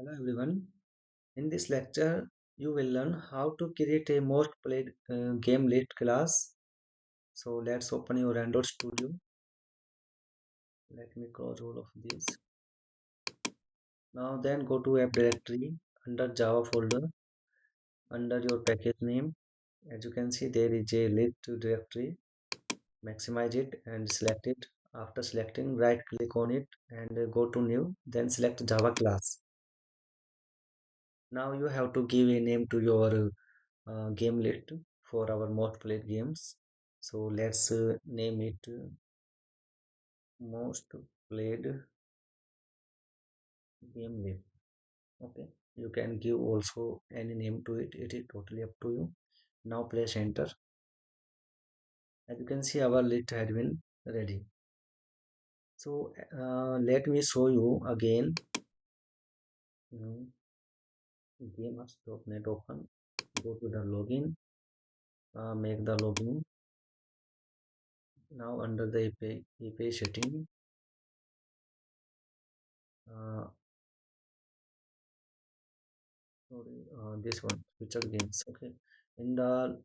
Hello everyone. In this lecture, you will learn how to create a most played game list class. So let's open your Android Studio. Let me close all of these. Now then go to app directory under Java folder under your package name. As you can see, there is a list directory. Maximize it and select it. After selecting, right click on it and go to new. Then select Java class. Now you have to give a name to your game list for our most played games. So let's name it most played game list. Okay, you can give also any name to it. It is totally up to you. Now press enter. As you can see, our list has been ready. So let me show you again. Mm, Gamehubs.net open. Go to the login. Make the login. Now under the API setting, uh, sorry, this one featured games. Okay, in the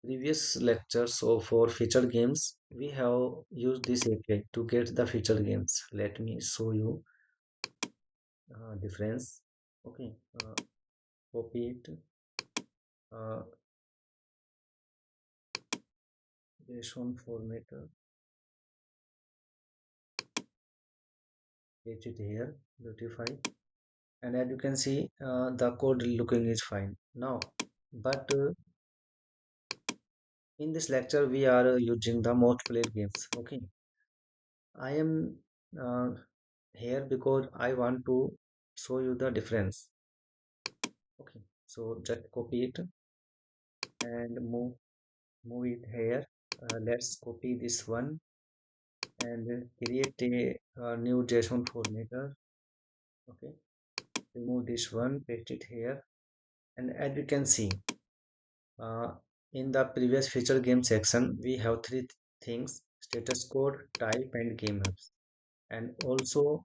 previous lecture, so for featured games, we have used this API to get the featured games. Let me show you difference. Okay, copy it. Uh, JSON format, paste it here, beautify, and as you can see, the code looking is fine now. But in this lecture, we are using the most played games. Okay, I am uh, here because I want to show you the difference. Okay, so just copy it and move it here. Let's copy this one and create a new JSON formatter. Okay, remove this one, paste it here, and as you can see, uh, in the previous feature game section, we have three things: status code, type, and game hubs. And also,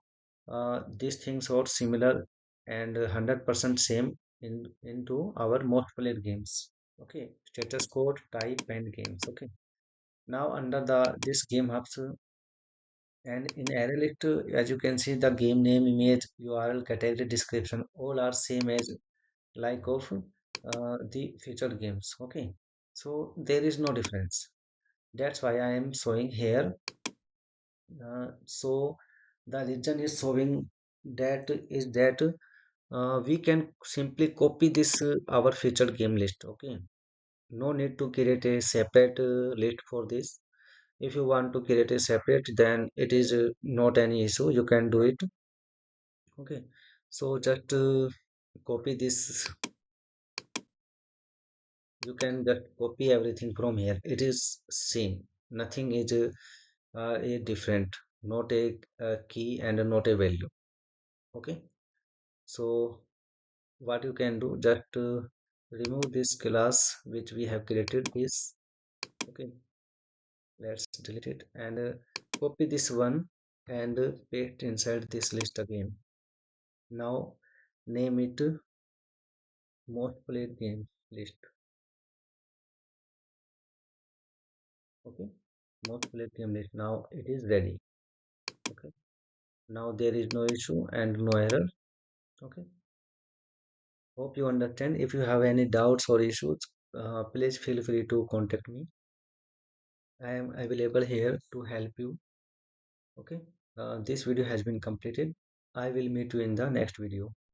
these things are similar and 100% same into our most played games. Okay, status code, type, and games. Okay, now under the this game hubs and in array list, as you can see, the game name, image, URL, category, description, all are same as like of the featured games. Okay, so there is no difference. That's why I am showing here. So the reason is showing that is that we can simply copy this our featured game list. Okay, no need to create a separate list for this. If you want to create a separate, then it is not any issue, you can do it. Okay, so just copy this. You can just copy everything from here. It is same, nothing is a different, not a key and not a value. Okay, so what you can do, just remove this class which we have created this. Okay, let's delete it and copy this one and paste inside this list again. Now name it most played game list. Okay, most played game list. Now it is ready. Okay, now there is no issue and no error. Okay, hope you understand. If you have any doubts or issues, please feel free to contact me. I am available here to help you. Okay, this video has been completed. I will meet you in the next video.